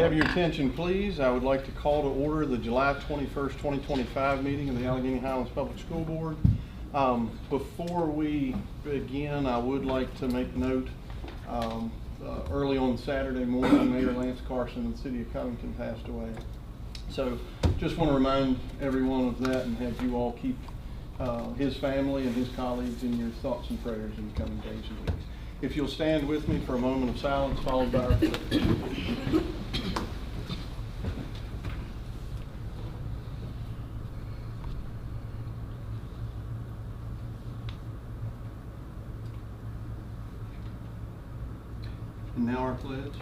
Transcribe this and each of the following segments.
have your attention, please, I would like to call to order the July 21st, 2025 meeting of the Allegheny Highlands Public School Board. Before we begin, I would like to make note, early on Saturday morning, Mayor Lance Carson in the city of Covington passed away. So just want to remind everyone of that and have you all keep his family and his colleagues in your thoughts and prayers in the coming days and weeks. If you'll stand with me for a moment of silence, followed by our pledge. And now our pledge.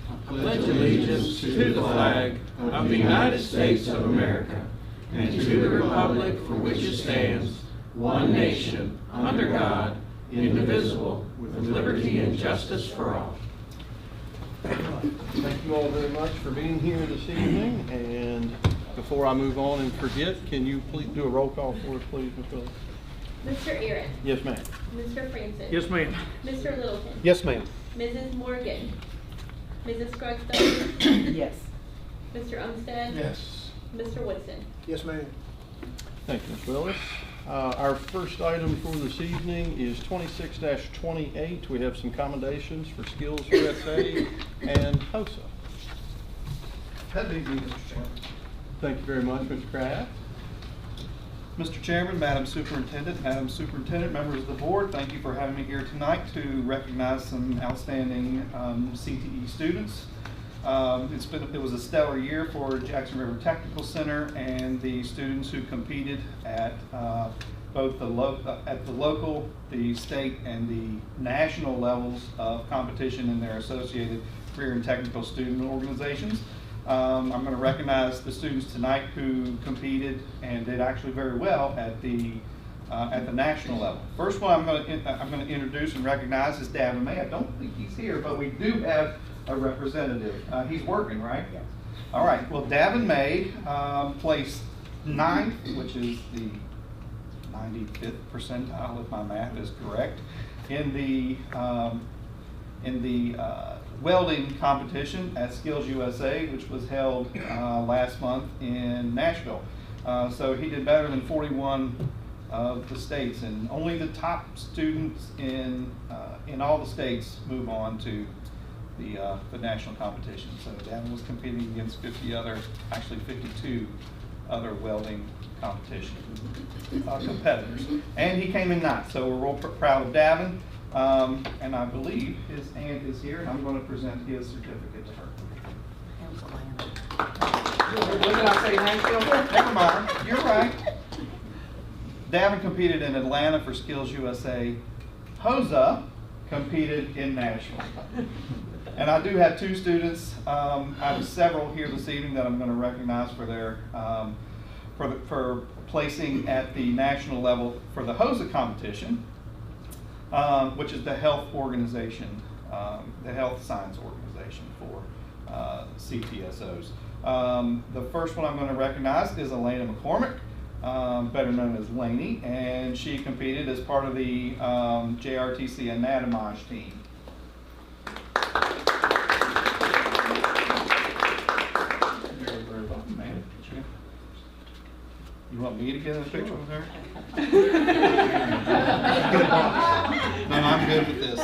I pledge allegiance to the flag of the United States of America and to the republic for which it stands, one nation, under God, indivisible, with liberty and justice for all. Thank you all very much for being here this evening. And before I move on and forget, can you please do a roll call for us, please, Ms. Phillips? Mr. Aaron. Yes, ma'am. Mr. Francis. Yes, ma'am. Mr. Littleton. Yes, ma'am. Mrs. Morgan. Mrs. Scrugstone. Yes. Mr. Umstead. Yes. Mr. Woodson. Yes, ma'am. Thank you, Ms. Willis. Our first item for this evening is 26-28. We have some commendations for Skills USA and HOSA. That'd be me, Mr. Chairman. Thank you very much, Mr. Kraft. Mr. Chairman, Madam Superintendent, members of the board, thank you for having me here tonight to recognize some outstanding CTE students. It was a stellar year for Jackson River Technical Center and the students who competed at both the local, the state, and the national levels of competition in their associated career and technical student organizations. I'm going to recognize the students tonight who competed and did actually very well at the national level. First one I'm going to introduce and recognize is Davin May. I don't think he's here, but we do have a representative. He's working, right? Yes. All right. Well, Davin May placed 9th, which is the 95th percentile, if my math is correct, in the welding competition at Skills USA, which was held last month in Nashville. So he did better than 41 of the states, and only the top students in all the states move on to the national competition. So Dan was competing against 52 other welding competition competitors, and he came in 9th. So we're real proud of Davin. And I believe his aunt is here, and I'm going to present his certificate to her. What did I say, Nashville? Never mind, you're right. Davin competed in Atlanta for Skills USA. HOSA competed in Nashville. And I do have 2 students. I have several here this evening that I'm going to recognize for their for placing at the national level for the HOSA competition. Which is the health organization, the health science organization for CTSOs. The first one I'm going to recognize is Elena McCormick, better known as Laney, and she competed as part of the JRTC Anatomage team. You want me to get in a picture with her? No, I'm good with this.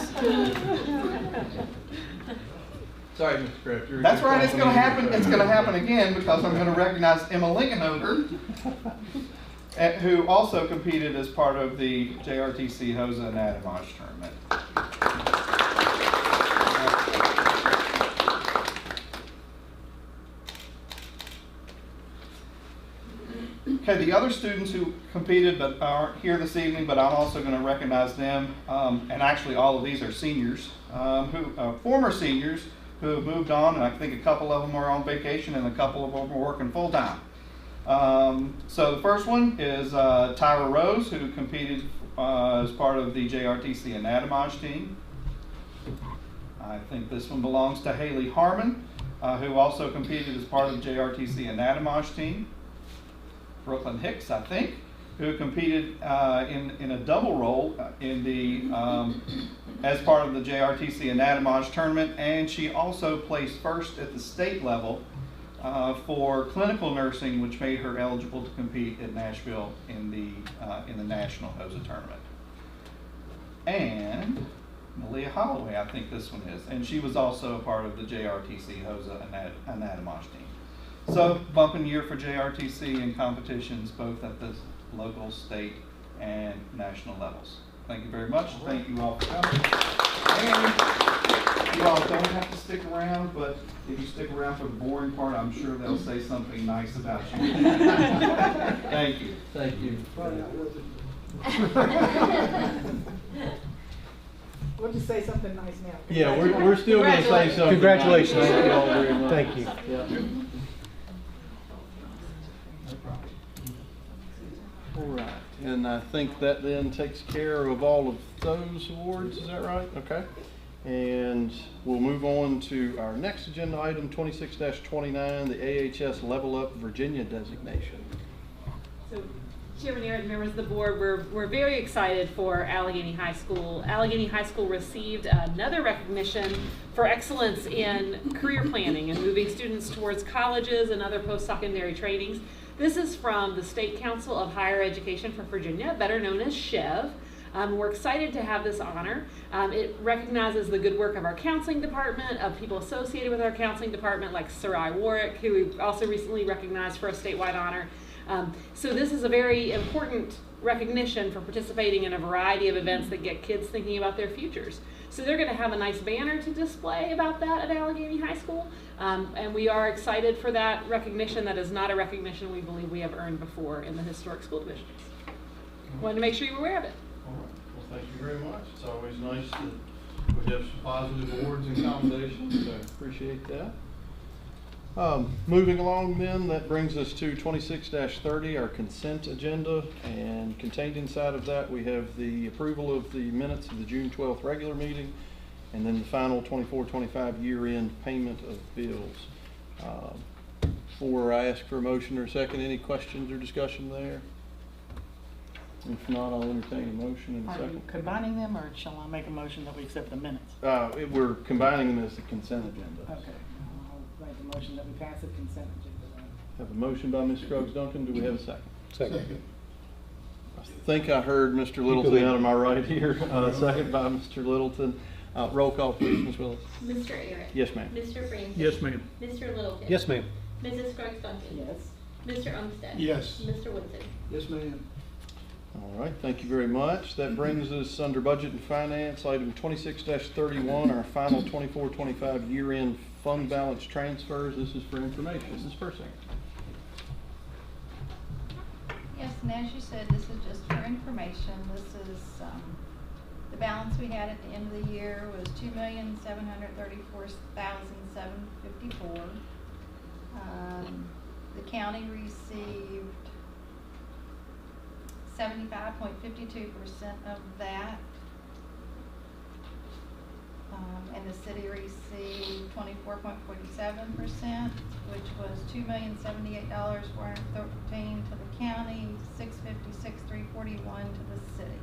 Sorry, Mr. Kraft. That's right, it's going to happen. It's going to happen again because I'm going to recognize Emma Linkenover, who also competed as part of the JRTC HOSA Anatomage tournament. Okay, the other students who competed but aren't here this evening, but I'm also going to recognize them, and actually all of these are seniors, former seniors who have moved on, and I think a couple of them are on vacation and a couple of them are working full time. So the first one is Tyra Rose, who competed as part of the JRTC Anatomage team. I think this one belongs to Haley Harmon, who also competed as part of the JRTC Anatomage team. Brooklyn Hicks, I think, who competed in a double role in the as part of the JRTC Anatomage tournament, and she also placed first at the state level for clinical nursing, which made her eligible to compete at Nashville in the national HOSA tournament. And Malia Holloway, I think this one is, and she was also a part of the JRTC HOSA Anatomage team. So, bumping year for JRTC in competitions both at the local, state, and national levels. Thank you very much. Thank you all for coming. And you all don't have to stick around, but if you stick around for the boring part, I'm sure they'll say something nice about you. Thank you. Thank you. We'll just say something nice now. Yeah, we're still going to say something. Congratulations. Thank you all very much. Thank you. Yeah. All right, and I think that then takes care of all of those awards, is that right? Okay. And we'll move on to our next agenda item, 26-29, the AHS Level Up Virginia designation. So, Chairman Aaron, members of the board, we're very excited for Allegheny High School. Allegheny High School received another recognition for excellence in career planning and moving students towards colleges and other post-secondary trainings. This is from the State Council of Higher Education for Virginia, better known as SCHEV. We're excited to have this honor. It recognizes the good work of our counseling department, of people associated with our counseling department like Sarai Warwick, who we've also recently recognized for a statewide honor. So this is a very important recognition for participating in a variety of events that get kids thinking about their futures. So they're going to have a nice banner to display about that at Allegheny High School. And we are excited for that recognition. That is not a recognition we believe we have earned before in the historic school divisions. Wanted to make sure you were aware of it. All right, well, thank you very much. It's always nice that we have some positive awards and commendations, so appreciate that. Moving along then, that brings us to 26-30, our consent agenda, and contained inside of that we have the approval of the minutes of the June 12th regular meeting, and then the final 24-25 year-end payment of bills. Before I ask for a motion or a second, any questions or discussion there? If not, I'll entertain a motion in a Are you second. combining them, or shall I make a motion that we accept the minutes? We're combining them as the consent agenda. Okay, I'll make the motion that we pass the consent agenda. Have a motion by Ms. Scruggs-Duncan. Do we have a second? Second. I think I heard Mr. Littleton out of my right here. Second by Mr. Littleton. Roll call, please, Ms. Willis. Mr. Aaron. Yes, ma'am. Mr. Francis. Yes, ma'am. Mr. Littleton. Yes, ma'am. Mrs. Scruggs-Duncan. Yes. Mr. Umstead. Yes. Mr. Woodson. Yes, ma'am. All right, thank you very much. That brings us under Budget and Finance, item 26-31, our final 24-25 year-end fund balance transfers. This is for information. Ms. Persing. Yes, and as you said, this is just for information. This is, the balance we had at the end of the year was $2,734,754. The county received 75.52% of that. And the city received 24.47%, which was $2,078,413 to the county, $656,341 to the city.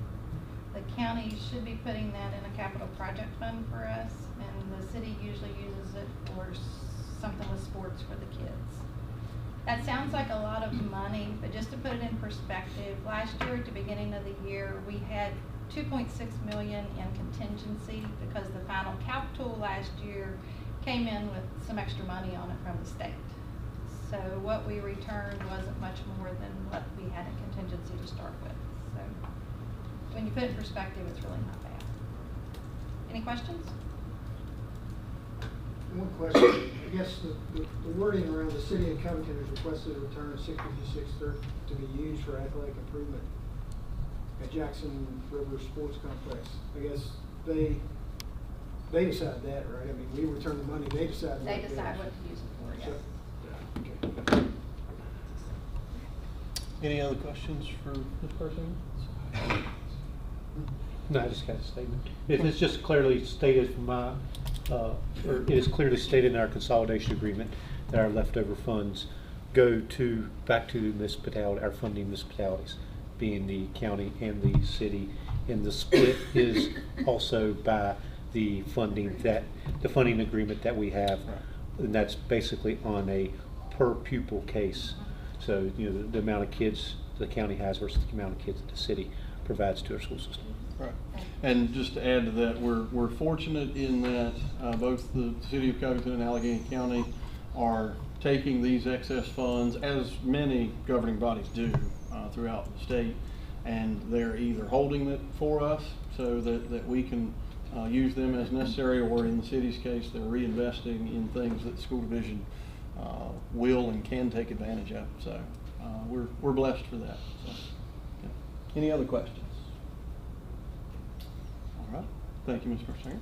The county should be putting that in a capital project fund for us, and the city usually uses it for something with sports for the kids. That sounds like a lot of money, but just to put it in perspective, last year at the beginning of the year, we had $2.6 million in contingency because the final calc tool last year came in with some extra money on it from the state. So what we returned wasn't much more than what we had in contingency to start with. So when you put it in perspective, it's really not bad. Any questions? One question, I guess the wording around the city of Covington has requested a return of $656,300 to be used for athletic improvement at Jackson River Sports Complex. I guess they decide that, right? I mean, we return the money, they decide. They decide what to use it for, yes. Okay. Any other questions for this person? No, I just got a statement. If it's just clearly stated from my, or it is clearly stated in our consolidation agreement that our leftover funds go back to the municipality, our funding municipalities. being the county and the city. And the split is also by the funding agreement that we have. And that's basically on a per pupil case. So, you know, the amount of kids the county has versus the amount of kids that the city provides to our school system. Right. And just to add to that, we're fortunate in that both the city of Covington and Allegheny County are taking these excess funds, as many governing bodies do throughout the state, and they're either holding it for us so that we can use them as necessary, or in the city's case, they're reinvesting in things that the school division will and can take advantage of. So we're blessed for that. So, yeah. Any other questions? All right. Thank you, Ms. Singer.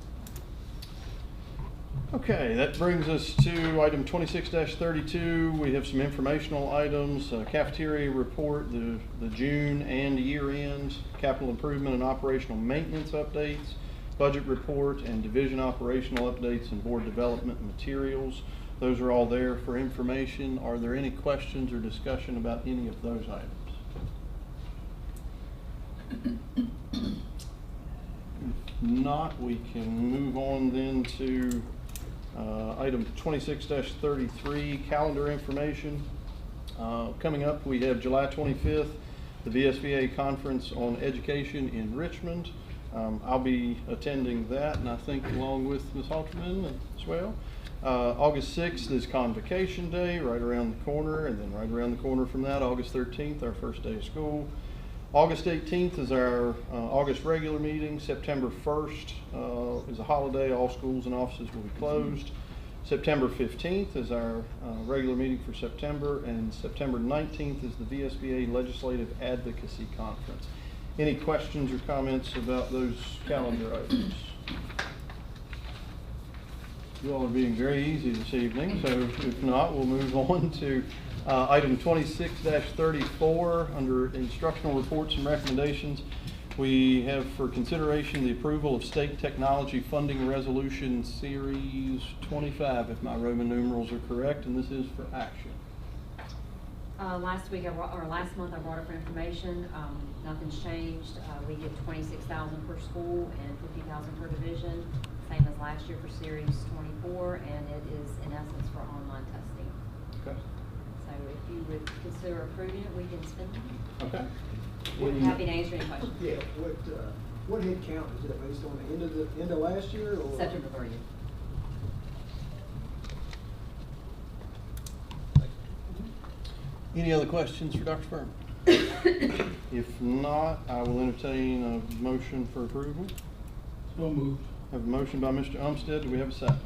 Okay, that brings us to item 26-32. We have some informational items, cafeteria report, the June and year-end, capital improvement and operational maintenance updates, budget report, and division operational updates and board development materials. Those are all there for information. Are there any questions or discussion about any of those items? If not, we can move on then to item 26-33, calendar information. Coming up, we have July 25th, the VSBA Conference on Education in Richmond. I'll be attending that, and I think along with Ms. Halterman as well. August 6th is Convocation Day, right around the corner, and then right around the corner from that, August 13th, our first day of school. August 18th is our August regular meeting. September 1st is a holiday. All schools and offices will be closed. September 15th is our regular meeting for September, and September 19th is the VSBA Legislative Advocacy Conference. Any questions or comments about those calendar items? You all are being very easy this evening, so if not, we'll move on to item 26-34 under instructional reports and recommendations. We have for consideration the approval of State Technology Funding Resolution Series 25, if my Roman numerals are correct, and this is for action. Last month I brought it for information. Nothing's changed. We get $26,000 per school and $50,000 per division, same as last year for Series 24, and it is in essence for online testing. Okay. So if you would consider approving it, we can spend it. Okay. We're happy to answer any questions. Yeah, what head count is that based on the end of last year or? September 30th. Any other questions for Dr. Furman? If not, I will entertain a motion for approval. So moved. Have a motion by Mr. Umstead. Do we have a second?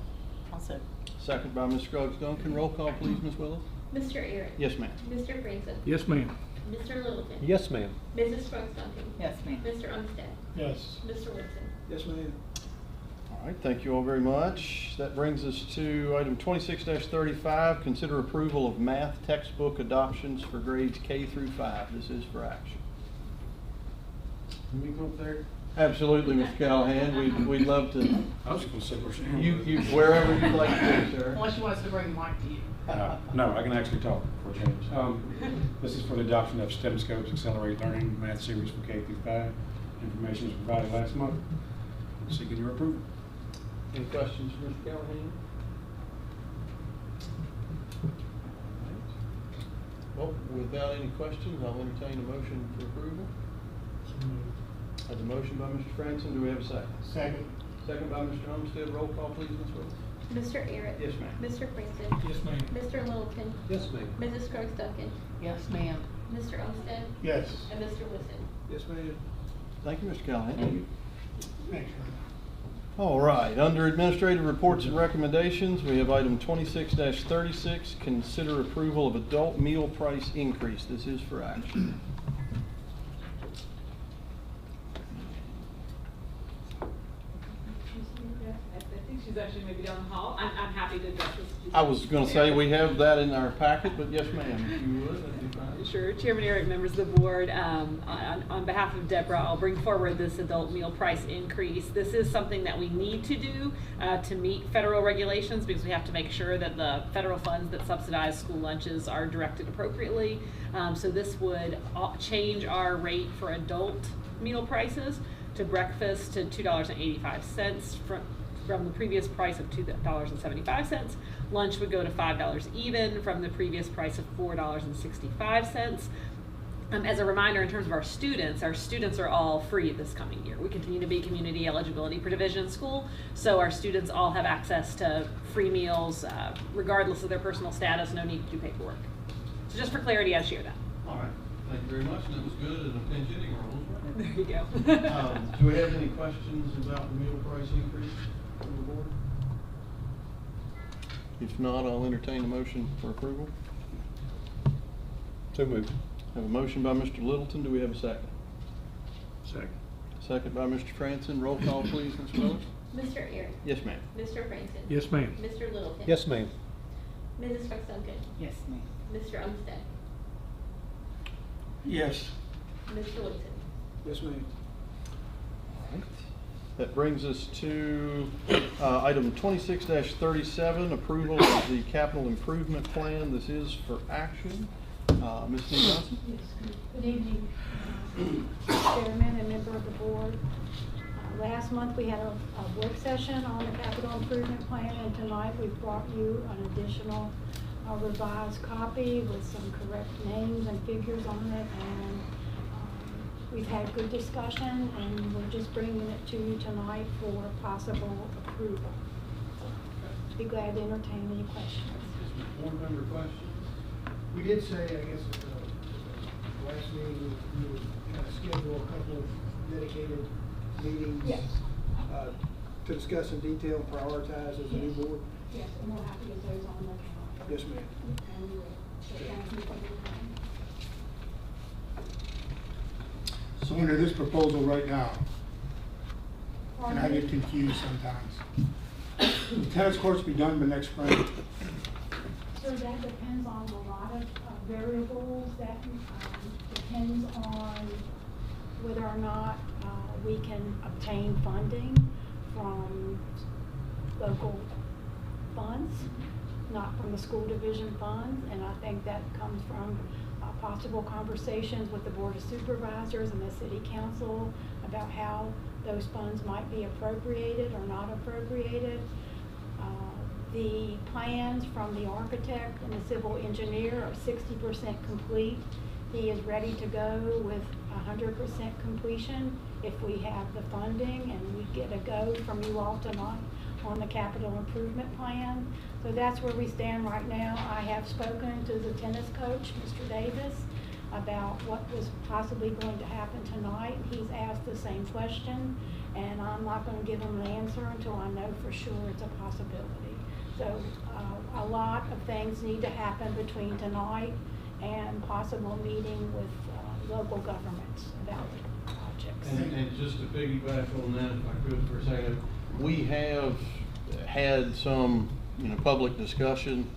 I'll second. Second by Ms. Scruggs Duncan. Roll call, please, Ms. Willis. Mr. Aaron. Yes, ma'am. Mr. Franklin. Yes, ma'am. Mr. Littleton. Yes, ma'am. Mrs. Scruggs Duncan. Yes, ma'am. Mr. Umstead. Yes. Mr. Woodson. Yes, ma'am. All right, thank you all very much. That brings us to item 26-35, consider approval of math textbook adoptions for grades K through 5. This is for action. Can we go up there? Absolutely, Mr. Callahan. We'd love to. I was going to say, where's You wherever you'd like to go, sir. Unless you want us to bring the mic to you. No, I can actually talk for a change. This is for the adoption of STEM Scopes Accelerate Learning Math Series for K through 5. Information was provided last month. Seeking your approval. Any questions for Mr. Callahan? Well, without any questions, I'll entertain a motion for approval. Has a motion by Mr. Franson. Do we have a second? Second. Second by Mr. Umstead. Roll call, please, Ms. Willis. Mr. Aaron. Yes, ma'am. Mr. Franklin. Yes, ma'am. Mr. Littleton. Yes, ma'am. Mrs. Scruggs Duncan. Yes, ma'am. Mr. Umstead. Yes. And Mr. Woodson. Yes, ma'am. Thank you, Mr. Callahan. Thanks. All right, under administrative reports and recommendations, we have item 26-36, consider approval of adult meal price increase. This is for action. I think She's actually maybe down the hall. I'm happy to address this. I was gonna say, we have that in our packet, but yes, ma'am, if you would, that'd be fine. Sure, Chairman Eric, members of the board, on behalf of Deborah, I'll bring forward this adult meal price increase. This is something that we need to do to meet federal regulations, because we have to make sure that the federal funds that subsidize school lunches are directed appropriately. So this would change our rate for adult meal prices to breakfast to $2.85 from the previous price of $2.75. Lunch would go to $5 even from the previous price of $4.65. As a reminder, in terms of our students are all free this coming year. We continue to be community eligibility per division school, so our students all have access to free meals regardless of their personal status, no need to do paperwork. So just for clarity, I share that. All right, thank you very much, and that was good in a pinch hitting role. There you go. Do we have any questions about the meal price increase from the board? If not, I'll entertain a motion for approval. So moved. Have a motion by Mr. Littleton. Do we have a second? Second. Second by Mr. Franson. Roll call, please, Ms. Miller. Mr. Arick. Yes, ma'am. Mr. Franson. Yes, ma'am. Mr. Littleton. Yes, ma'am. Mrs. Brooks Duncan. Yes, ma'am. Mr. Umstead. Yes. Mr. Woodson. Yes, ma'am. That brings us to item 26-37, approval of the capital improvement plan. This is for action. Ms. Lee Johnson? Yes, good evening, Chairman and member of the board. Last month we had a work session on the capital improvement plan, and tonight we've brought you an additional revised copy with some correct names and figures on it, and we've had good discussion, and we're just bringing it to you tonight for possible approval. Be glad to entertain any questions. Board member questions? We did say, I guess, at the last meeting, we would kind of schedule a couple of dedicated meetings. Yes. To discuss in detail and prioritize as a new board. Yes, and we'll have to get those on the. Yes, ma'am. And so thank you for your time. So under this proposal right now, and I get confused sometimes, the tennis courts be done by next spring? So that depends on a lot of variables. That depends on whether or not we can obtain funding from local funds, not from the school division funds. And I think that comes from possible conversations with the Board of Supervisors and the City Council about how those funds might be appropriated or not appropriated. The plans from the architect and the civil engineer are 60% complete. He is ready to go with 100% completion if we have the funding and we get a go from you all tonight on the capital improvement plan. So that's where we stand right now. I have spoken to the tennis coach, Mr. Davis, about what was possibly going to happen tonight. He's asked the same question, and I'm not going to give him an answer until I know for sure it's a possibility. So a lot of things need to happen between tonight and possible meeting with local governments about projects. And just to piggyback on that, if I could for a second, we have had some, public discussion,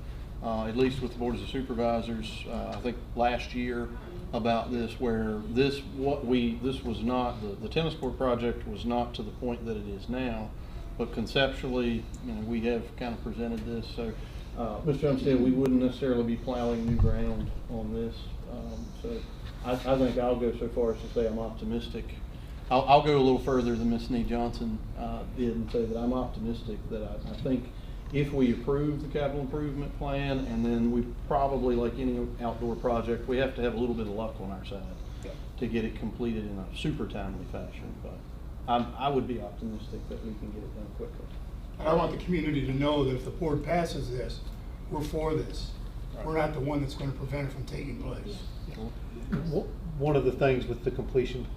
at least with the Board of Supervisors, I think last year about this, where this was not, the tennis court project was not to the point that it is now, but conceptually, we have kind of presented this. So, Mr. Umstead, we wouldn't necessarily be plowing new ground on this. So I think I'll go so far as to say I'm optimistic. I'll go a little further than Ms. Nee Johnson did and say that I'm optimistic that I think if we approve the capital improvement plan, and then we probably, like any outdoor project, we have to have a little bit of luck on our side to get it completed in a super timely fashion. But I would be optimistic that we can get it done quickly. I want the community to know that if the board passes this, we're for this. Right. We're not the one that's going to prevent it from taking place. One of the things with the completion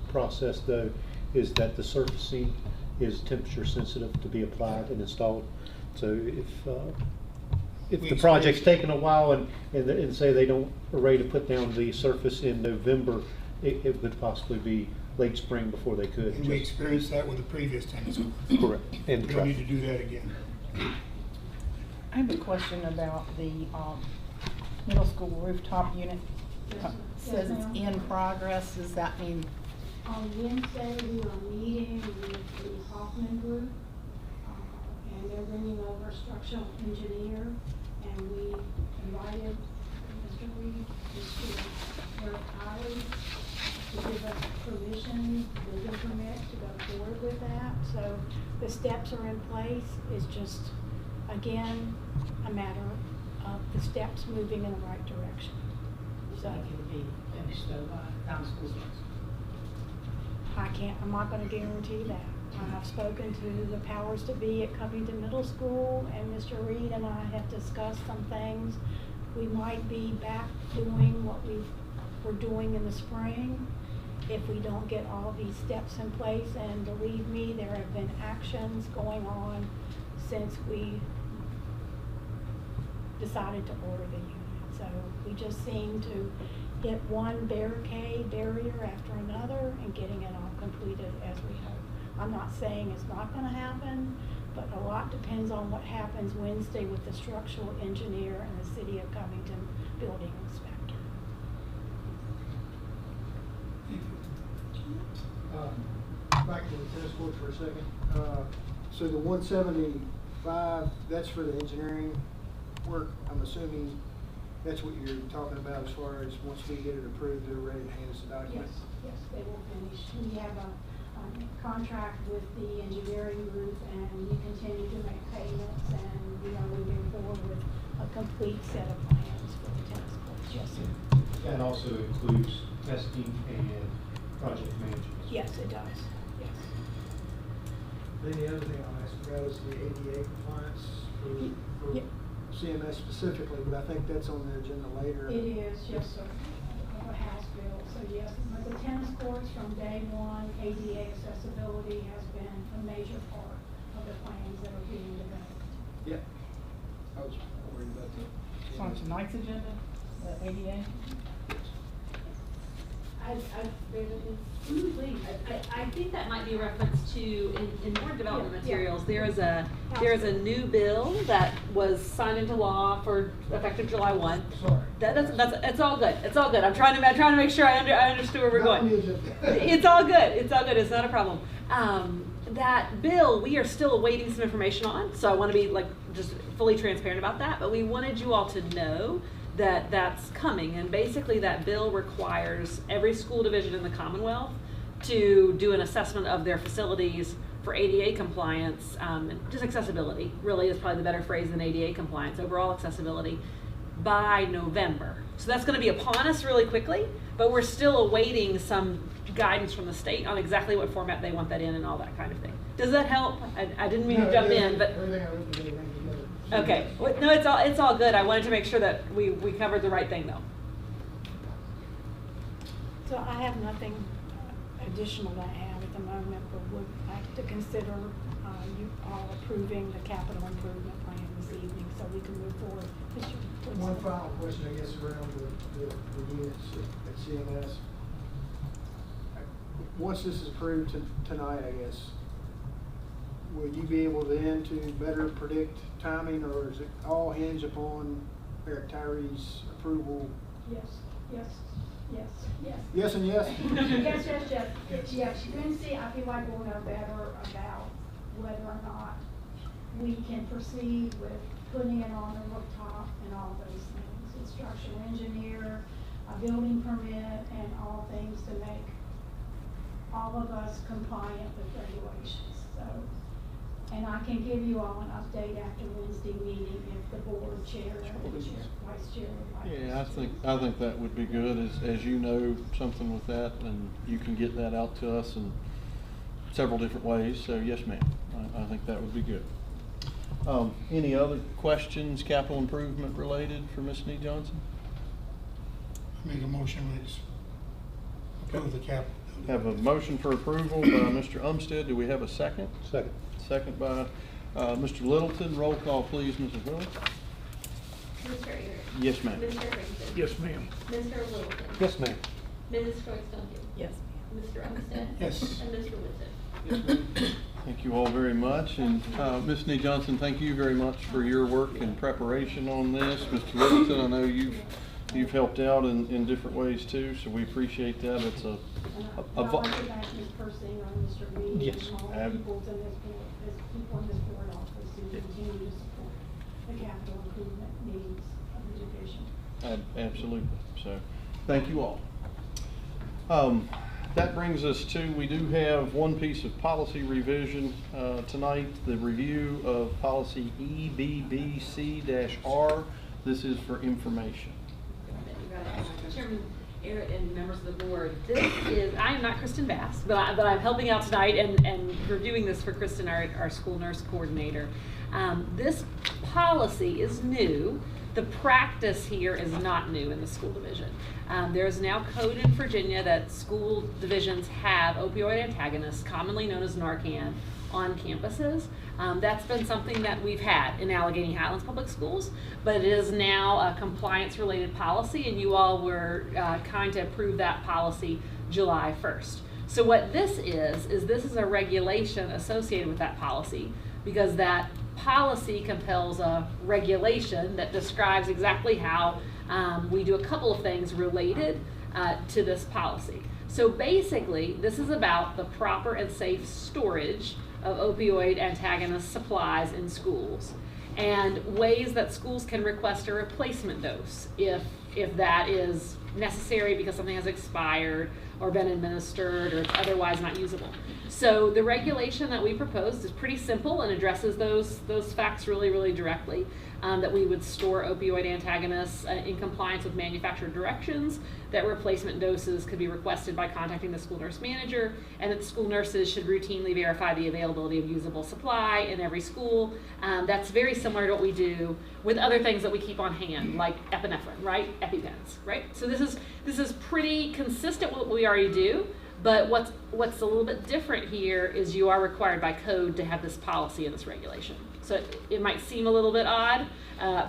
process, though, is that the surfacing is temperature sensitive to be applied and installed. So if the project's taken a while and say they don't are ready to put down the surface in November, it would possibly be late spring before they could. And we experienced that with the previous tennis court. Correct. And We don't need to do that again. I have a question about the middle school rooftop unit. Says it's in progress. Does that mean? On Wednesday, we are meeting with the Hoffman Group, and they're bringing over a structural engineer, and we invited Mr. Reed, Mr. Eric Kylie, to give us permission, building permit to go forward with that. So the steps are in place. It's just, again, a matter of the steps moving in the right direction. So It can be finished though by time school starts. I'm not gonna guarantee that. I've spoken to the powers to be at Covington Middle School, and Mr. Reed and I have discussed some things. We might be back doing what we were doing in the spring if we don't get all these steps in place, and believe me, there have been actions going on since we decided to order the unit. So we just seem to hit one barrier after another and getting it all completed as we hope. I'm not saying it's not gonna happen, but a lot depends on what happens Wednesday with the structural engineer and the City of Covington building inspector. Back to the tennis court for a second. So the 175, that's for the engineering work. I'm assuming that's what you're talking about as far as once we get it approved, they're ready to hand us the document? Yes, they will finish. We have a contract with the engineering group, and we continue to make payments, and we are moving forward with a complete set of plans for the tennis courts. Yes, sir. That also includes testing and project management. Yes, it does. Yes. Then the other thing I'll ask about is the ADA compliance for Yeah. CMS specifically, but I think that's on the agenda later. It is, yes, sir, of a House bill, so yes, but the tennis courts from day one, ADA accessibility has been a major part of the plans that are being developed. Yeah. I was worried about that. It's on tonight's agenda, the ADA. I think that might be a reference to, in board development Yeah. materials, there is a new bill that was signed into law for effective July 1. Sorry. It's all good, it's all good. I'm trying to make sure I understood where we're going. It's all good, it's not a problem. That bill, we are still awaiting some information on, so I want to be just fully transparent about that, but we wanted you all to know that that's coming, and basically that bill requires every school division in the Commonwealth to do an assessment of their facilities for ADA compliance, just accessibility really is probably the better phrase than ADA compliance, overall accessibility, by November. So that's going to be upon us really quickly, but we're still awaiting some guidance from the state on exactly what format they want that in and all that kind of thing. Does that help? I didn't mean to jump in, but Everything I looked at, everything together. okay. Well, no, it's all good. I wanted to make sure that we covered the right thing though. So I have nothing additional to add at the moment, but would like to consider you all approving the capital improvement plan this evening so we can move forward. Mr. Woodson. One final question, I guess, around the units at CMS. Once this is approved tonight, I guess, will you be able then to better predict timing, or is it all hinge upon Eric Tyree's approval? Yes, yes, yes, yes. Yes and yes? Yes, Wednesday, I feel like we'll know better about whether or not we can proceed with putting it on the rooftop and all those things. It's structural engineer, a building permit, and all things to make all of us compliant with regulations. So, and I can give you all an update after Wednesday meeting if the board chair and the vice chair would like. Yeah, I think that would be good, as you know something with that, and you can get that out to us in several different ways, so yes ma'am, I think that would be good. Any other questions, capital improvement related for Ms. Nee Johnson? Make a motion, please. Approve the cap. Have a motion for approval by Mr. Umstead. Do we have a second? Second. Second by Mr. Littleton. Roll call, please, Mrs. Willis. Mr. Ayers. Yes, ma'am. Mr. Rington. Yes, ma'am. Mr. Littleton. Yes, ma'am. Mrs. Scruggs Duncan. Yes, Mr. Umstead. Yes. And Mr. Woodson. Yes, ma'am. Thank you all very much, and Ms. Nee Johnson, thank you very much for your work and preparation on this. Mr. Littleton, I know you've helped out in different ways too, so we appreciate that. It's a I'll also thank Ms. Persing and Mr. Reed Yes. and all the people in this board, as people in this board office who continue to support the capital improvement needs of education. Absolutely. So, thank you all. That brings us to, we do have one piece of policy revision tonight, the review of policy EBBC-R. This is for information. Chairman Eric and members of the board, I am not Kristen Bass, but I'm helping out tonight and reviewing this for Kristen, our school nurse coordinator. This policy is new. The practice here is not new in the school division. There is now code in Virginia that school divisions have opioid antagonists, commonly known as Narcan, on campuses. That's been something that we've had in Allegheny Highlands Public Schools, but it is now a compliance-related policy, and you all were kind to approve that policy July 1st. So what this is this is a regulation associated with that policy, because that policy compels a regulation that describes exactly how we do a couple of things related to this policy. So basically, this is about the proper and safe storage of opioid antagonist supplies in schools, and ways that schools can request a replacement dose if that is necessary because something has expired or been administered or it's otherwise not usable. So the regulation that we proposed is pretty simple and addresses those facts really directly, that we would store opioid antagonists in compliance with manufacturer directions, that replacement doses could be requested by contacting the school nurse manager, and that school nurses should routinely verify the availability of usable supply in every school. That's very similar to what we do with other things that we keep on hand, like epinephrine, right? EpiPens, right? So this is pretty consistent with what we already do, but what's a little bit different here is you are required by code to have this policy and this regulation. So it might seem a little bit odd,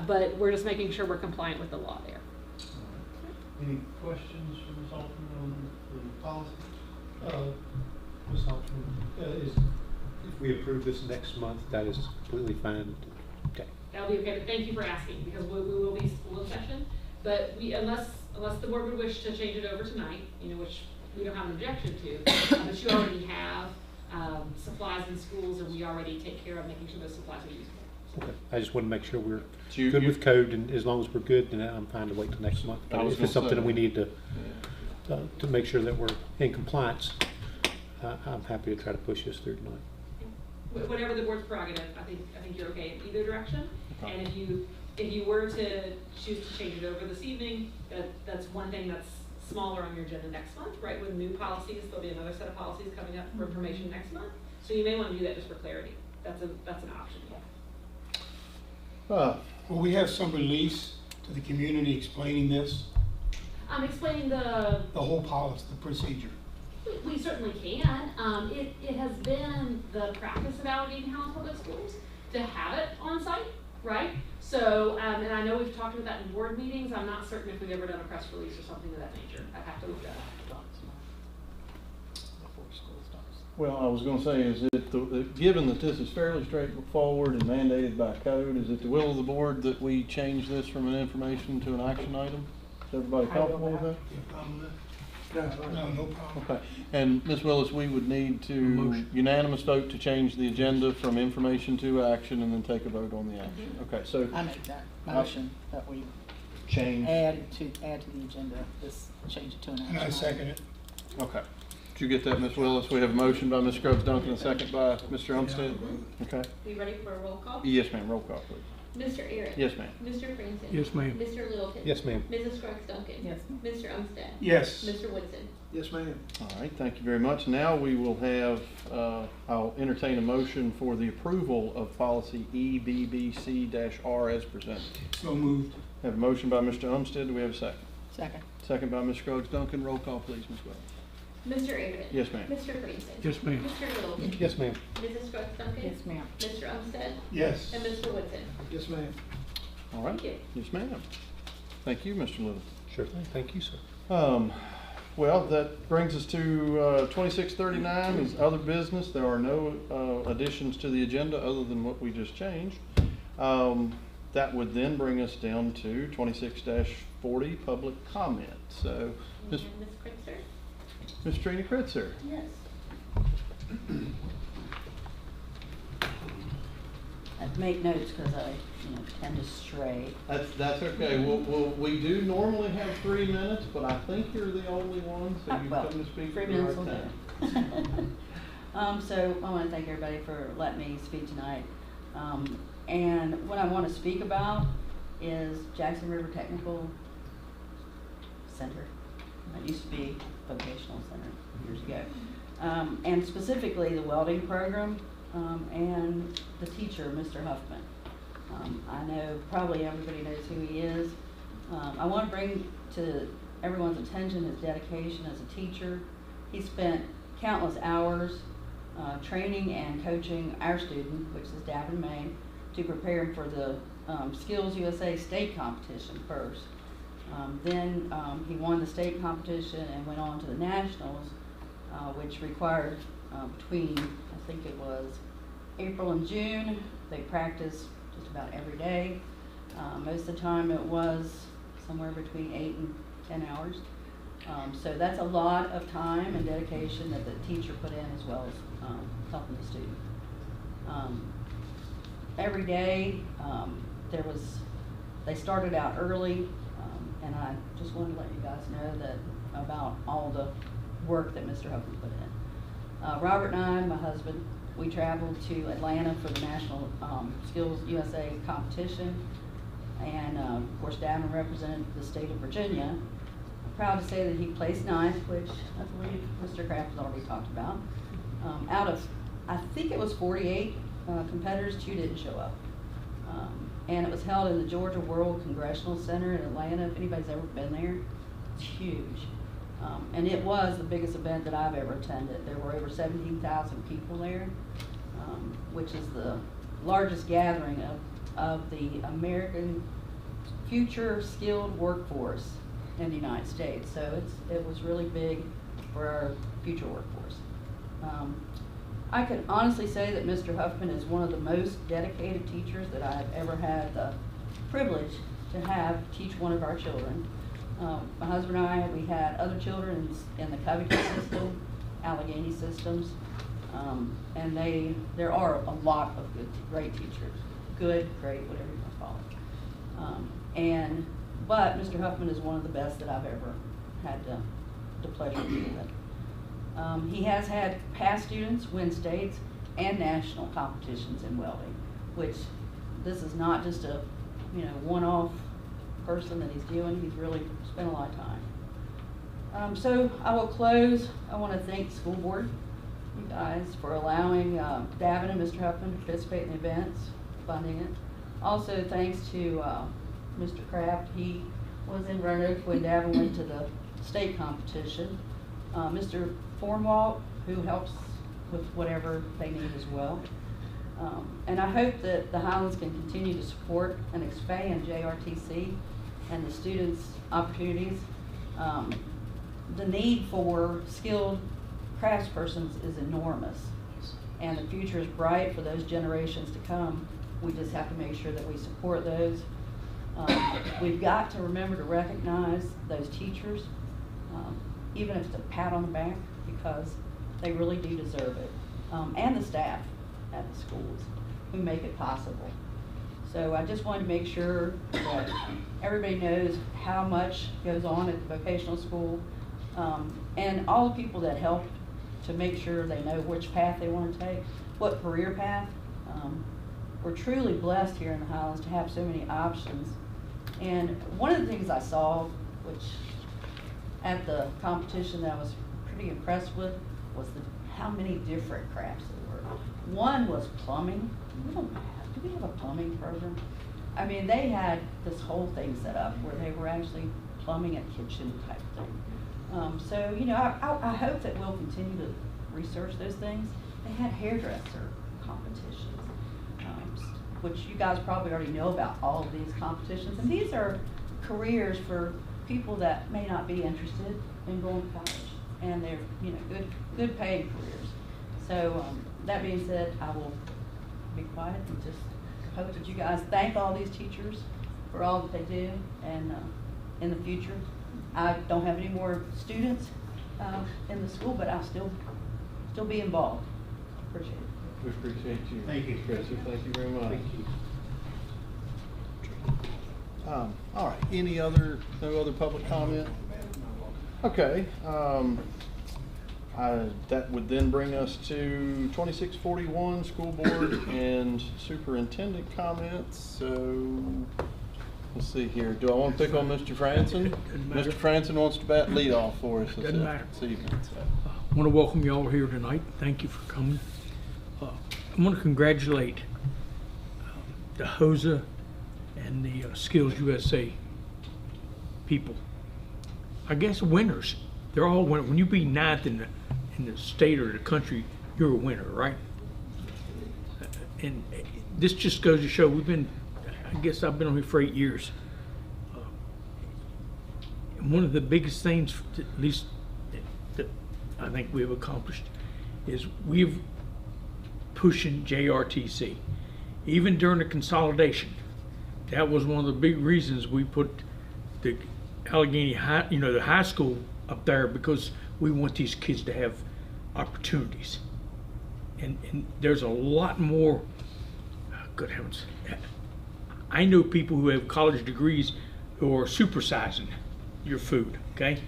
but we're just making sure we're compliant with the law there. Any questions from Ms. Altman on the policy? Ms. Altman, If we approve this next month, that is completely fine. Okay. That'll be okay, but thank you for asking, because we will be school in session, but unless the board would wish to change it over tonight, which we don't have an objection to, but you already have supplies in schools, and we already take care of making sure those supplies are usable. Okay. I just want to make sure we're So good with code, and as long as we're good, then I'm fine to wait till next month. But if it's something that we need to make sure that we're in compliance, I'm happy to try to push this through tonight. Whatever the board's prerogative, I think you're okay in either direction. Okay. And if you were to choose to change it over this evening, that's one thing that's smaller on your agenda next month, right? With new policies, there'll be another set of policies coming up for information next month. So you may want to do that just for clarity. That's an option. Will we have some release to the community explaining this? I'm explaining the whole policy, the procedure? We certainly can. It has been the practice of Allegheny Highlands Public Schools to have it on site, right? So, and I know we've talked about that in board meetings. I'm not certain if we've ever done a press release or something of that nature. I'd have to look that up. Well, I was going to say, is it, given that this is fairly straightforward and mandated by code, is it the will of the board that we change this from an information to an action item? Is everybody comfortable with that? No problem. Okay. And Ms. Willis, we would need to unanimous vote to change the agenda from information to action and then take a vote on the action. Okay, so. I make that motion that we change. add to the agenda, change it to an action. And I second it. Okay. Did you get that, Ms. Willis? We have a motion by Ms. Scruggs Duncan, a second by Mr. Umstead. Okay. Are you ready for a roll call? Yes, ma'am. Roll call, please. Mr. Aaron. Yes, ma'am. Mr. Franson. Yes, ma'am. Mr. Littleton. Yes, ma'am. Mrs. Scruggs Duncan. Yes, ma'am. Mr. Umstead. Yes. Mr. Woodson. Yes, ma'am. All right, thank you very much. Now we will have, I'll entertain a motion for the approval of policy EBBC-R as presented. So moved. Have a motion by Mr. Umstead. Do we have a second? Second. Second by Ms. Scruggs Duncan. Roll call, please, Ms. Wells. Mr. Aaron. Yes, ma'am. Mr. Franson. Yes, ma'am. Mr. Littleton. Yes, ma'am. Mrs. Scruggs Duncan. Yes, ma'am. Mr. Umstead. Yes. And Mr. Woodson. Yes, ma'am. All right. Thank you. Yes, ma'am. Thank you, Mr. Littleton. Sure thing. Thank you, sir. Well, that brings us to 2639 is other business. There are no additions to the agenda other than what we just changed. That would then bring us down to 26-40 public comment. So, Ms. Kritzer? Ms. Trina Kritzer. Yes. I've made notes because I, tend to stray. That's okay. We do normally have 3 minutes, but I think you're the only one, so you Well, come to speak 3 at the minutes right will time. do. So I want to thank everybody for letting me speak tonight. And what I want to speak about is Jackson River Technical Center. It used to be Vocational Center years ago. And specifically the welding program and the teacher, Mr. Huffman. I know probably everybody knows who he is. I want to bring to everyone's attention his dedication as a teacher. He spent countless hours training and coaching our student, which is Davin May, to prepare him for the Skills USA state competition first. Then he won the state competition and went on to the nationals, which required between, I think it was April and June, they practiced just about every day. Most of the time it was somewhere between 8 and 10 hours. So that's a lot of time and dedication that the teacher put in, as well as helping the student. Every day they started out early, and I just wanted to let you guys know that about all the work that Mr. Huffman put in. Robert and I, my husband, we traveled to Atlanta for the National Skills USA competition, and of course Davin represented the state of Virginia. I'm proud to say that he placed ninth, which I believe Mr. Kraft has already talked about. Out of, I think it was 48 competitors, 2 didn't show up. And it was held in the Georgia World Congressional Center in Atlanta. If anybody's ever been there, it's huge. And it was the biggest event that I've ever attended. There were over 17,000 people there, which is the largest gathering of the American future skilled workforce in the United States. So it was really big for our future workforce. I can honestly say that Mr. Huffman is one of the most dedicated teachers that I've ever had the privilege to have teach one of our children. My husband and I, we had other children in the Covington system, Allegheny systems, and there are a lot of great teachers. Good, great, whatever you want to call it. But Mr. Huffman is one of the best that I've ever had the pleasure of being with. He has had past students win states and national competitions in welding, which this is not just a one-off person that he's doing. He's really spent a lot of time. So I will close. I want to thank the school board, you guys, for allowing Davin and Mr. Huffman to participate in the events, funding it. Also thanks to Mr. Kraft. He was in Roanoke when Davin went to the state competition. Mr. Formwalt, who helps with whatever they need as well. And I hope that the Highlands can continue to support and expand JRTC and the students' opportunities. The need for skilled craftspersons is enormous, and the future is bright for those generations to come. We just have to make sure that we support those. We've got to remember to recognize those teachers, even if it's a pat on the back, because they really do deserve it, and the staff at the schools who make it possible. So I just wanted to make sure that everybody knows how much goes on at the vocational school, and all the people that helped to make sure they know which path they want to take, what career path. We're truly blessed here in the Highlands to have so many options. And one of the things I saw, which at the competition that I was pretty impressed with, was how many different crafts there were. One was plumbing. Do we have a plumbing program? I mean, they had this whole thing set up where they were actually plumbing a kitchen type thing. So, I hope that we'll continue to research those things. They had hairdresser competitions, which you guys probably already know about all of these competitions. And these are careers for people that may not be interested in going to college, and they're, you know, good paying careers. So, that being said, I will be quiet and just hope that you guys thank all these teachers for all that they do, and in the future, I don't have any more students in the school, but I'll still be involved. Appreciate it. We appreciate you. Thank you. Chrissy, thank you very much. Thank you. All right, no other public comment? Okay, that would then bring us to 2641, school board and superintendent comments. So, let's see here. Do I want to pick on Mr. Franson? Mr. Franson wants to lead off for us. Doesn't matter. This evening. I want to welcome you all here tonight. Thank you for coming. I want to congratulate the HOSA and the Skills USA people. I guess winners. They're all winners. When you be ninth in the state or the country, you're a winner, right? And this just goes to show I guess I've been on here for 8 years. And one of the biggest things, at least that I think we've accomplished, is we've pushing JRTC. Even during the consolidation, that was one of the big reasons we put the Allegheny High, the high school up there, because we want these kids to have opportunities. And there's a lot more, good heavens. I know people who have college degrees who are supersizing your food, okay?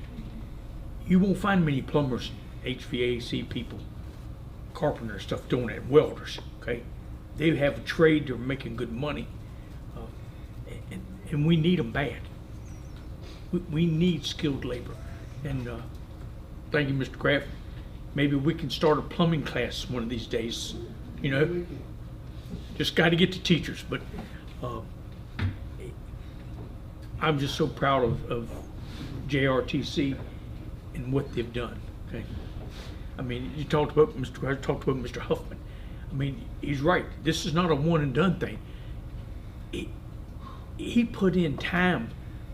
You won't find many plumbers, HVAC people, carpenter stuff doing that, welders, okay? They have a trade, they're making good money. And we need them bad. We need skilled labor. And thank you, Mr. Kraft. Maybe we can start a plumbing class one of these days, Just got to get the teachers, but I'm just so proud of JRTC and what they've done, okay? I mean, you talked about Mr. Huffman. I mean, he's right. This is not a one and done thing. He put in time.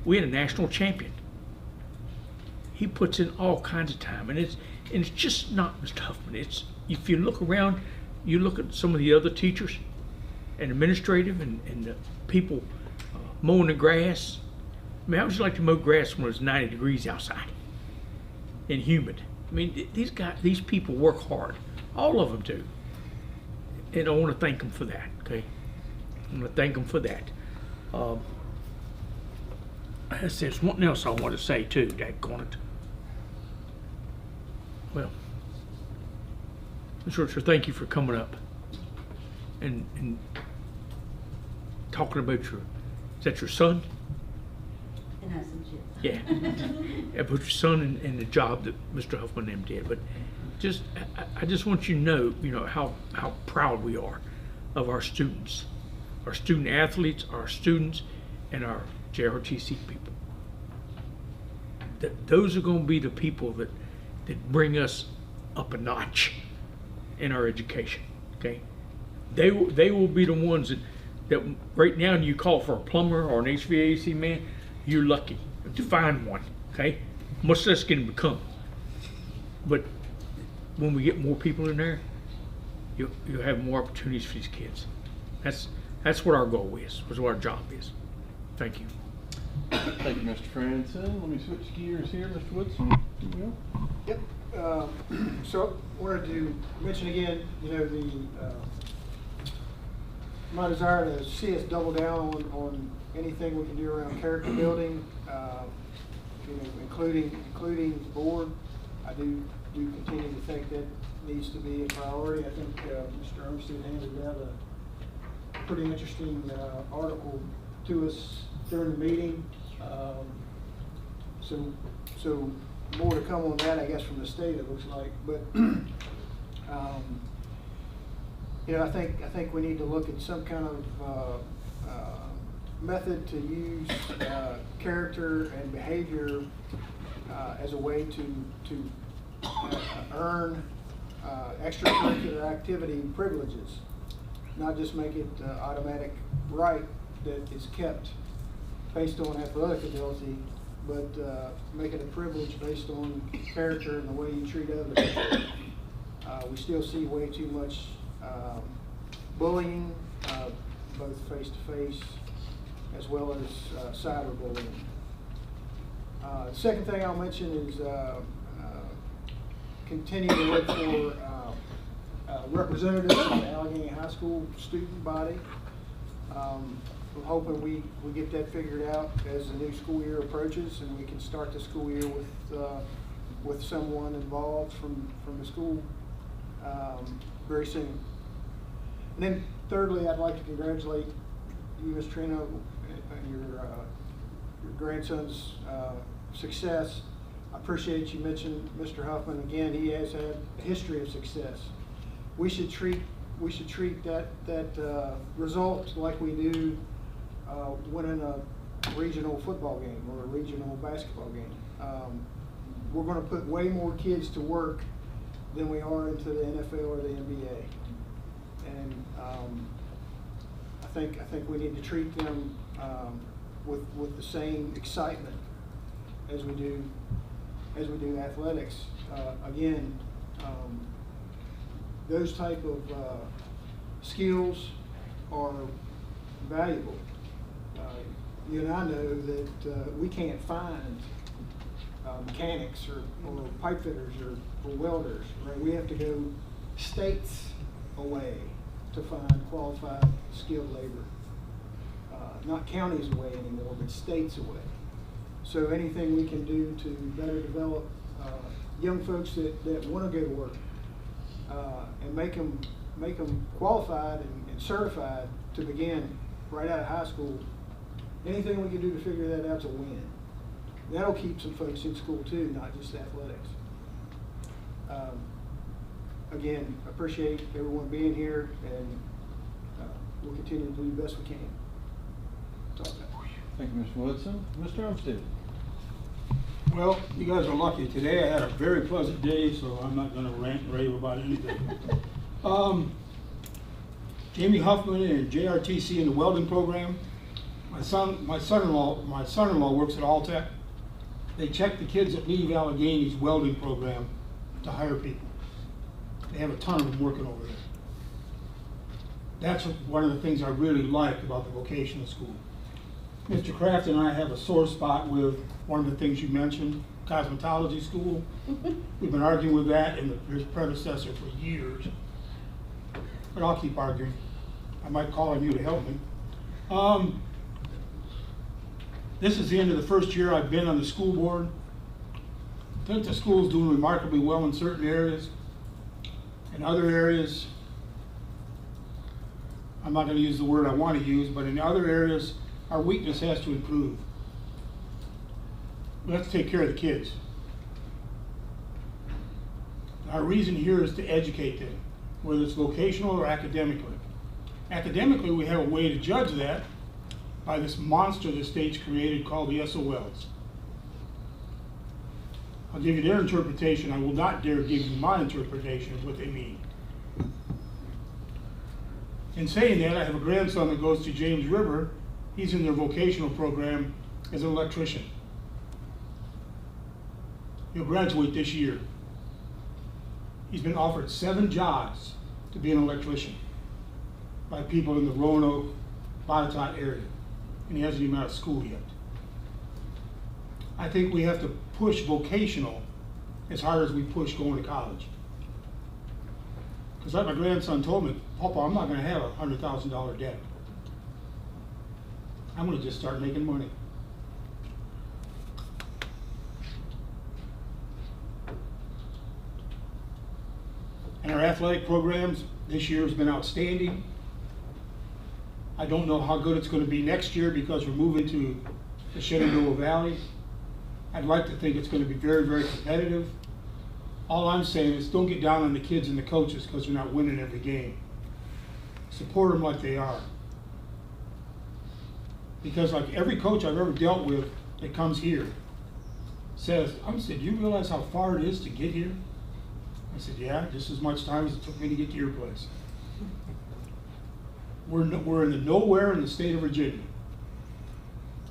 We had a national champion. He puts in all kinds of time, and it's just not Mr. Huffman. It's, if you look around, you look at some of the other teachers and administrative and the people mowing the grass. I mean, how would you like to mow grass when it's 90 degrees outside and humid? I mean, these people work hard. All of them do. And I want to thank them for that, okay? I want to thank them for that. There's one else I want to say too, daggone it. Well, Mr. Richard, thank you for coming up and talking about is that your son? In essence, yes. Yeah. About your son and the job that Mr. Huffman and them did. But I just want you to know, how proud we are of our students, our student athletes, our students, and our JRTC people. Those are going to be the people that bring us up a notch in our education. Okay, they will be the ones that right now you call for a plumber or an HVAC man, you're lucky to find one. Okay, much less can become. But when we get more people in there, you'll have more opportunities for these kids. That's what our goal is. What our job is. Thank you. Thank you, Mr. Franson. Let me switch gears here, Mr. Woodson. Yep. So wanted to mention again, my desire to see us double down on anything we can do around character building, including the board. I do continue to think that needs to be a priority. I think Mr. Armstead handed out a pretty interesting article to us during the meeting. So more to come on that, I guess, from the state, it looks like. But I think we need to look at some kind of method to use character and behavior as a way to earn extracurricular activity privileges, not just make it automatic right that it's kept based on athletic ability, make it a privilege based on character and the way you treat others. We still see way too much bullying, both face-to-face as well as cyberbullying. The second thing I'll mention is continue to look for representatives from the Allegheny High School student body. We're hoping we get that figured out as the new school year approaches, and we can start the school year with someone involved from the school very soon. And then thirdly, I'd like to congratulate you, Ms. Trina, on your grandson's success. I appreciate you mentioned Mr. Huffman. Again, he has had a history of success. We should treat that result like we do winning a regional football game or a regional basketball game. We're going to put way more kids to work than we are into the NFL or the NBA, and I think we need to treat them with the same excitement as we do athletics. Again, those type of skills are valuable. You and I know that we can't find mechanics or pipe fitters or welders, right? We have to go states away to find qualified, skilled labor. Not counties away anymore, but states away. So anything we can do to better develop young folks that want to go to work and make them qualified and certified to begin right out of high school. Anything we can do to figure that out's a win. That'll keep some folks in school too, not just athletics. Again, appreciate everyone being here, and we'll continue to do the best we can. That's all I got. Thank you, Mr. Woodson. Mr. Armstead. Well, you guys are lucky. Today I had a very pleasant day, so I'm not going to rant and rave about anything. Jamie Huffman and JRTC in the welding program. My son-in-law works at Alltech. They check the kids that leave Allegheny's welding program to hire people. They have a ton of them working over there. That's one of the things I really like about the vocational school. Mr. Kraft and I have a sore spot with one of the things you mentioned, cosmetology school. We've been arguing with that and his predecessor for years. But I'll keep arguing. I might call on you to help me. This is the end of the first year I've been on the school board. I think the school's doing remarkably well in certain areas. In other areas, I'm not going to use the word I want to use, but in other areas, our weakness has to improve. We have to take care of the kids. Our reason here is to educate them, whether it's vocational or academically. Academically, we have a way to judge that by this monster the state's created called the SOLs. I'll give you their interpretation. I will not dare give you my interpretation of what they mean. In saying that, I have a grandson that goes to James River. He's in their vocational program as an electrician. He'll graduate this year. He's been offered 7 jobs to be an electrician by people in the Roanoke, Botetourt area, and he hasn't even out of school yet. I think we have to push vocational as hard as we push going to college. Because like my grandson told me, Papa, I'm not going to have a $100,000 debt. I'm going to just start making money. And our athletic programs this year has been outstanding. I don't know how good it's going to be next year because we're moving to the Shenandoah Valley. I'd like to think it's going to be very, very competitive. All I'm saying is don't get down on the kids and the coaches because they're not winning every game. Support them like they are. Because like every coach I've ever dealt with that comes here says, I said, do you realize how far it is to get here? I said, yeah, just as much time as it took me to get to your place. We're in the nowhere in the state of Virginia.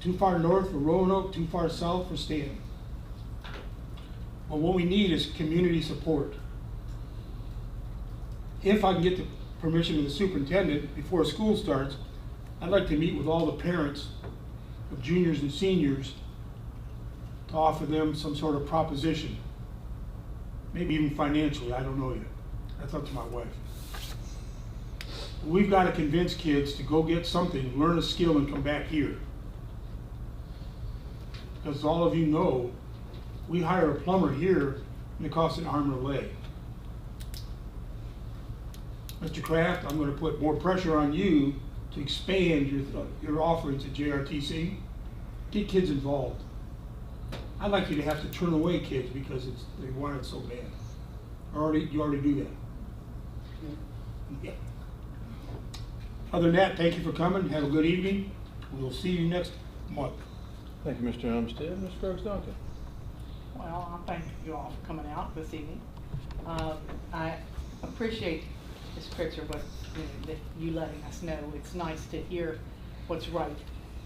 too far north for Roanoke, too far south for Stanton. But what we need is community support. If I can get the permission of the superintendent before school starts, I'd like to meet with all the parents of juniors and seniors to offer them some sort of proposition. Maybe even financially, I don't know yet. That's up to my wife. We've got to convince kids to go get something, learn a skill, and come back here. Because all of you know, we hire a plumber here and it costs an arm and a leg. Mr. Kraft, I'm going to put more pressure on you to expand your offerings at JRTC. Get kids involved. I'd like you to have to turn away kids because they want it so bad. You already do that. Yeah. Other than that, thank you for coming. Have a good evening. We'll see you next month. Thank you, Mr. Umstead. Ms. Brooks Duncan. Well, I thank you all for coming out this evening. I appreciate, Ms. Pritchard, that you letting us know. It's nice to hear what's right,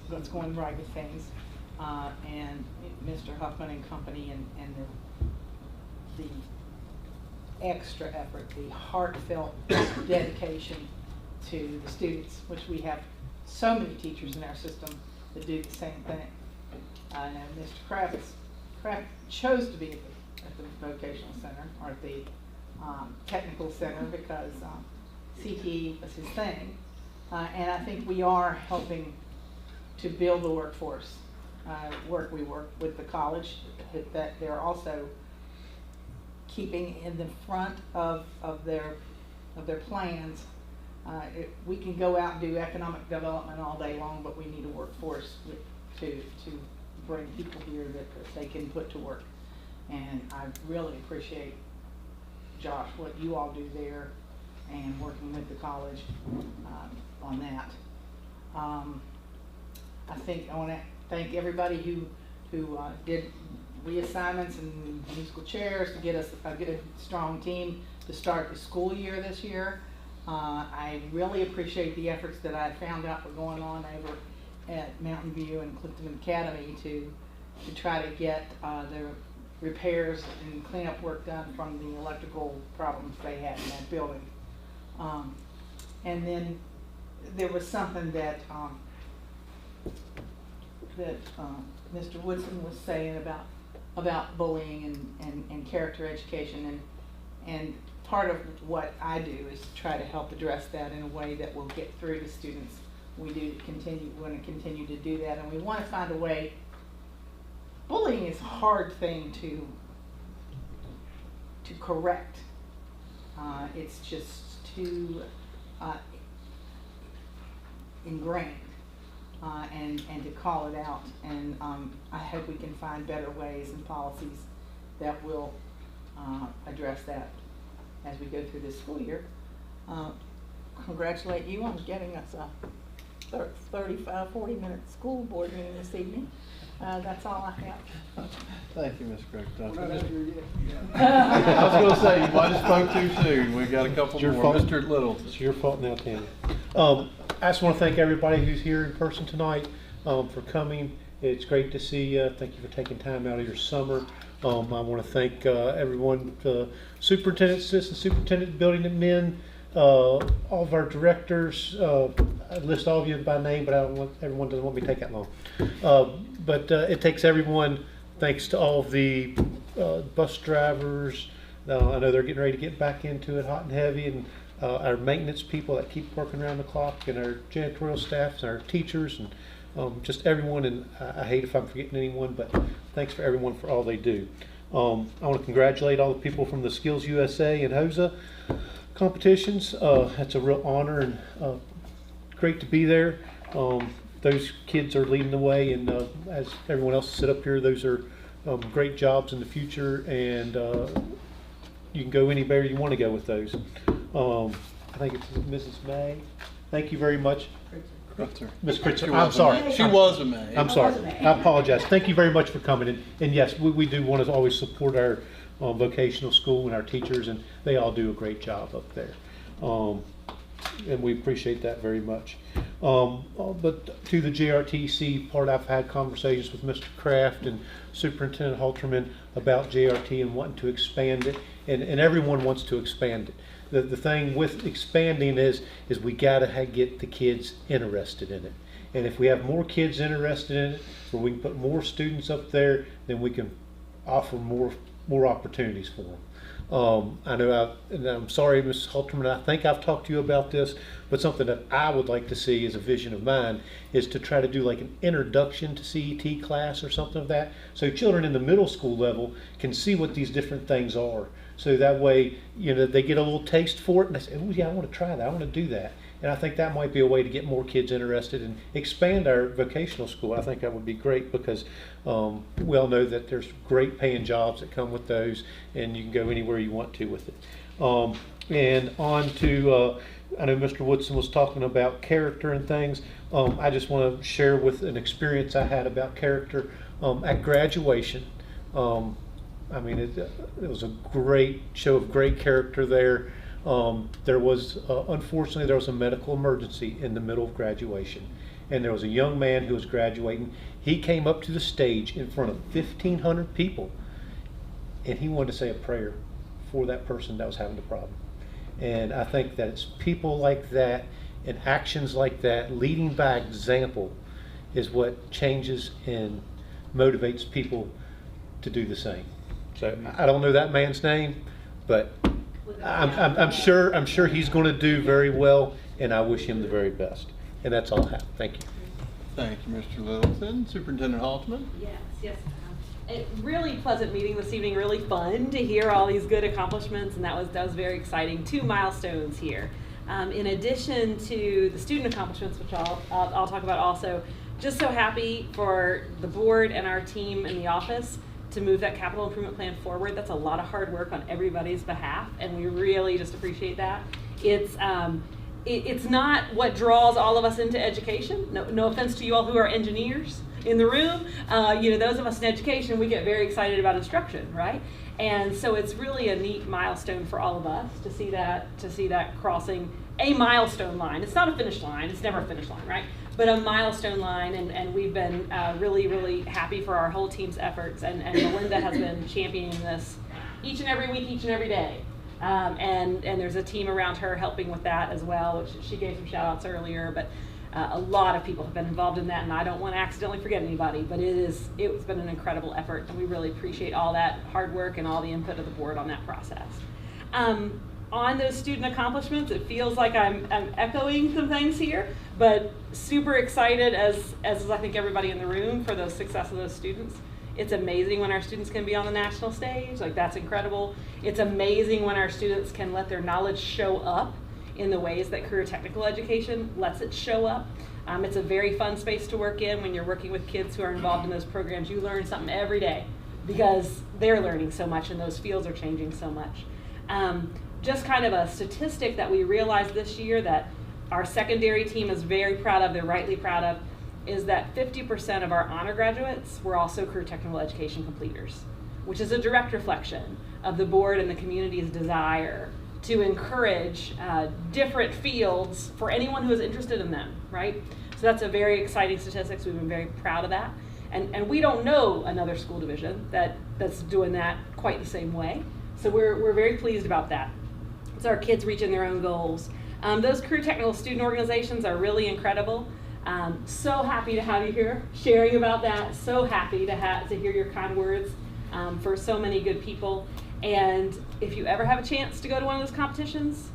what's going right with things. And Mr. Huffman and company and the extra effort, the heartfelt dedication to the students, which we have so many teachers in our system that do the same thing. And Mr. Kraft chose to be at the vocational center or at the technical center because CTE was his thing. And I think we are helping to build the workforce. We work with the college that they're also keeping in the front of their plans. We can go out and do economic development all day long, but we need a workforce to bring people here that they can put to work. And I really appreciate, Josh, what you all do there and working with the college on that. I think I want to thank everybody who did reassignments and musical chairs to get us a good, strong team to start the school year this year. I really appreciate the efforts that I found out were going on over at Mountain View and Clifton Academy to try to get the repairs and cleanup work done from the electrical problems they had in that building. And then there was something that Mr. Woodson was saying about bullying and character education, and part of what I do is to try to help address that in a way that will get through to students. We want to continue to do that, and we want to find a way. Bullying is a hard thing to correct. It's just too ingrained, and to call it out. And I hope we can find better ways and policies that will address that as we go through this school year. Congratulate you on getting us a 40-minute school board meeting this evening. That's all I have. Thank you, Ms. Brooks Duncan. We're not out here yet. I was going to say, you might have spoke too soon. We got a couple Your more. fault. Mr. Little. It's your fault now, Tammy. I just want to thank everybody who's here in person tonight for coming. It's great to see you. Thank you for taking time out of your summer. I want to thank everyone, superintendent, assistant superintendent, building admin, all of our directors. I list all of you by name, but everyone doesn't want me to take that long. But it takes everyone. Thanks to all of the bus drivers. I know they're getting ready to get back into it hot and heavy, and our maintenance people that keep working around the clock, and our janitorial staffs, and our teachers, and just everyone. And I hate if I'm forgetting anyone, but thanks for everyone for all they do. I want to congratulate all the people from the Skills USA and HOSA competitions. That's a real honor, and great to be there. Those kids are leading the way, and as everyone else sit up here, those are great jobs in the future, and you can go anywhere you want to go with those. I think it's Mrs. May. Thank you very much. Ms. Kritzer, I'm sorry. She was a May. I'm sorry. I apologize. Thank you very much for coming. And yes, we do want to always support our vocational school and our teachers, and they all do a great job up there. and we appreciate that very much. But to the JRTC part, I've had conversations with Mr. Kraft and Superintendent Halterman about JRT and wanting to expand it, and everyone wants to expand it. The thing with expanding is we gotta get the kids interested in it. And if we have more kids interested in it, where we can put more students up there, then we can offer more opportunities for them. I know, and I'm sorry, Ms. Halterman, I think I've talked to you about this, but something that I would like to see as a vision of mine is to try to do like an introduction to CET class or something of that, so children in the middle school level can see what these different things are. So that way, you know, they get a little taste for it and they say, oh yeah, I want to try that, I want to do that. And I think that might be a way to get more kids interested and expand our vocational school. I think that would be great because we all know that there's great paying jobs that come with those, and you can go anywhere you want to with it. And on to, I know Mr. Woodson was talking about character and things. I just want to share with an experience I had about character at graduation. I mean, it was a great show of great character there. There was, unfortunately, there was a medical emergency in the middle of graduation. And there was a young man who was graduating. He came up to the stage in front of 1,500 people, and he wanted to say a prayer for that person that was having the problem. And I think that it's people like that and actions like that, leading by example, is what changes and motivates people to do the same. So I don't know that man's name, but I'm sure he's going to do very well, and I wish him the very best. And that's all I have. Thank you. Thank you, Mr. Littleton. Superintendent Halterman? Yes. Really pleasant meeting this evening, really fun to hear all these good accomplishments, and that was very exciting. 2 milestones here. In addition to the student accomplishments, which I'll talk about also, just so happy for the board and our team in the office to move that capital improvement plan forward. That's a lot of hard work on everybody's behalf, and we really just appreciate that. It's not what draws all of us into education. No offense to you all who are engineers in the room. Those of us in education, we get very excited about instruction, right? And so it's really a neat milestone for all of us to see that crossing a milestone line. It's not a finish line. It's never a finish line, right? But a milestone line, and we've been really, really happy for our whole team's efforts. And Melinda has been championing this each and every week, each and every day. And there's a team around her helping with that as well, which she gave some shout outs earlier. But a lot of people have been involved in that, and I don't want to accidentally forget anybody, but it's been an incredible effort, and we really appreciate all that hard work and all the input of the board on that process. On those student accomplishments, it feels like I'm echoing some things here, but super excited as I think everybody in the room for the success of those students. It's amazing when our students can be on the national stage, like that's incredible. It's amazing when our students can let their knowledge show up in the ways that career technical education lets it show up. It's a very fun space to work in when you're working with kids who are involved in those programs. You learn something every day because they're learning so much and those fields are changing so much. Just kind of a statistic that we realized this year that our secondary team is very proud of, they're rightly proud of, is that 50% of our honor graduates were also career technical education completers, which is a direct reflection of the board and the community's desire to encourage different fields for anyone who is interested in them, right? So that's a very exciting statistic. We've been very proud of that. And we don't know another school division that's doing that quite the same way. So we're very pleased about that. It's our kids reaching their own goals. Those career technical student organizations are really incredible. So happy to have you here sharing about that. So happy to hear your kind words for so many good people. And if you ever have a chance to go to one of those competitions,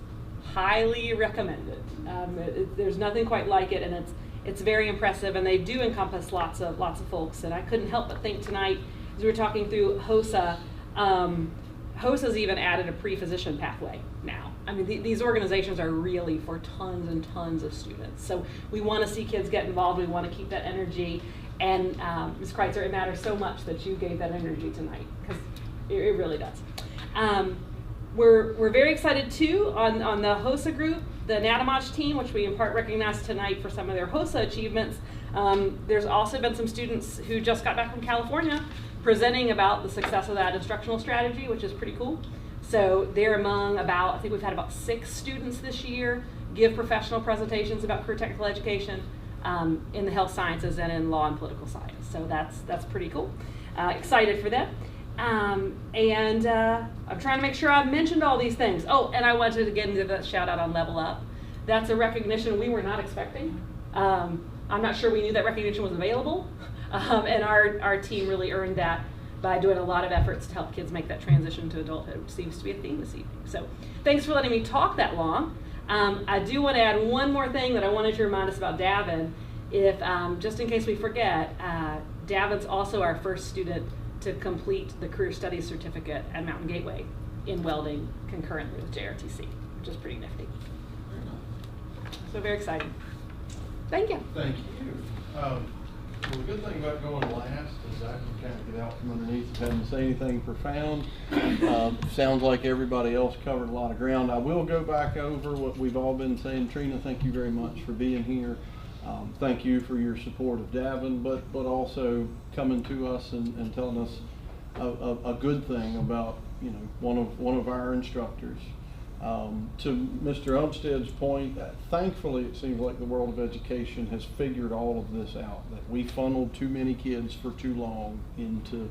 highly recommend it. There's nothing quite like it, and it's very impressive. And they do encompass lots of folks. And I couldn't help but think tonight as we were talking through HOSA. HOSA's even added a pre-physician pathway now. I mean, these organizations are really for tons and tons of students. So we want to see kids get involved. We want to keep that energy. And Ms. Kreitzer, it matters so much that you gave that energy tonight, because it really does. We're very excited too on the HOSA group, the Natamaj team, which we in part recognize tonight for some of their HOSA achievements. There's also been some students who just got back from California presenting about the success of that instructional strategy, which is pretty cool. So they're among I think we've had about 6 students this year give professional presentations about career technical education in the health sciences and in law and political science. So that's pretty cool. Excited for them. I'm trying to make sure I've mentioned all these things. Oh, and I wanted to get into the shout out on Level Up. That's a recognition we were not expecting. I'm not sure we knew that recognition was available. And our team really earned that by doing a lot of efforts to help kids make that transition to adulthood, which seems to be a theme this evening. So thanks for letting me talk that long. I do want to add one more thing that I wanted to remind us about Davin. If, just in case we forget, Davin's also our first student to complete the Career Studies Certificate at Mountain Gateway in welding concurrently with JRTC, which is pretty nifty. So very exciting. Thank you. Thank you. Well, the good thing about going last is I can kind of get out from underneath and having to say anything profound. Sounds like everybody else covered a lot of ground. I will go back over what we've all been saying. Trina, thank you very much for being here. Thank you for your support of Davin, but also coming to us and telling us a good thing about, you know, one of our instructors. To Mr. Umstead's point, thankfully it seems like the world of education has figured all of this out, that we funneled too many kids for too long into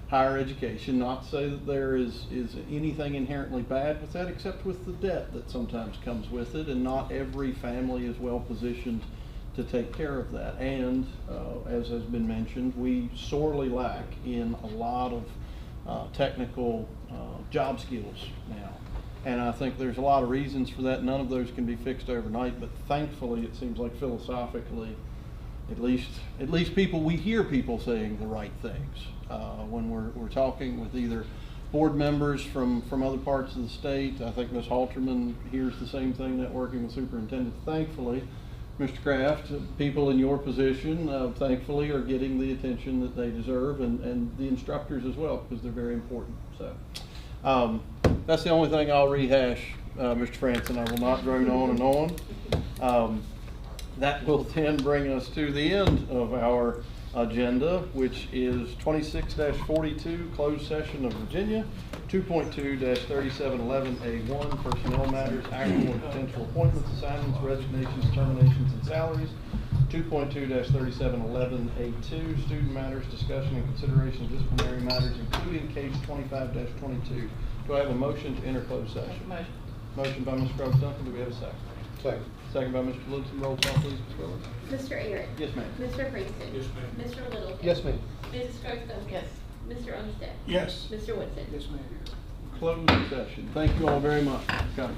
higher education. Not to say that there is anything inherently bad with that, except with the debt that sometimes comes with it, and not every family is well positioned to take care of that. And as has been mentioned, we sorely lack in a lot of technical job skills now. And I think there's a lot of reasons for that. None of those can be fixed overnight, but thankfully it seems like philosophically, at least we hear people saying the right things when we're talking with either board members from other parts of the state. I think Ms. Halterman hears the same thing, networking with superintendents. Thankfully, Mr. Kraft, people in your position, thankfully, are getting the attention that they deserve, and the instructors as well, because they're very important. So that's the only thing I'll rehash, Mr. Franson. I will not drone on and on. That will then bring us to the end of our agenda, which is 26-42, closed session of Virginia, 2.2-3711A1, personnel matters, actual and potential appointments, assignments, resignations, terminations, and salaries, 2.2-3711A2, student matters, discussion and consideration of disciplinary matters, including case 25-22. Do I have a motion to enter closed session? Motion by Ms. Scruggs Duncan. Do we have a second? Second. Second by Mr. Livingston. Roll call, please, Ms. Scruggs. Mr. Aaron. Yes, ma'am. Mr. Princeton. Yes, ma'am. Mr. Littleton. Yes, ma'am. Mrs. Scruggs Duncan. Yes. Mr. Umstead. Yes. Mr. Woodson. Yes, ma'am. Closed session. Thank you all very much for coming.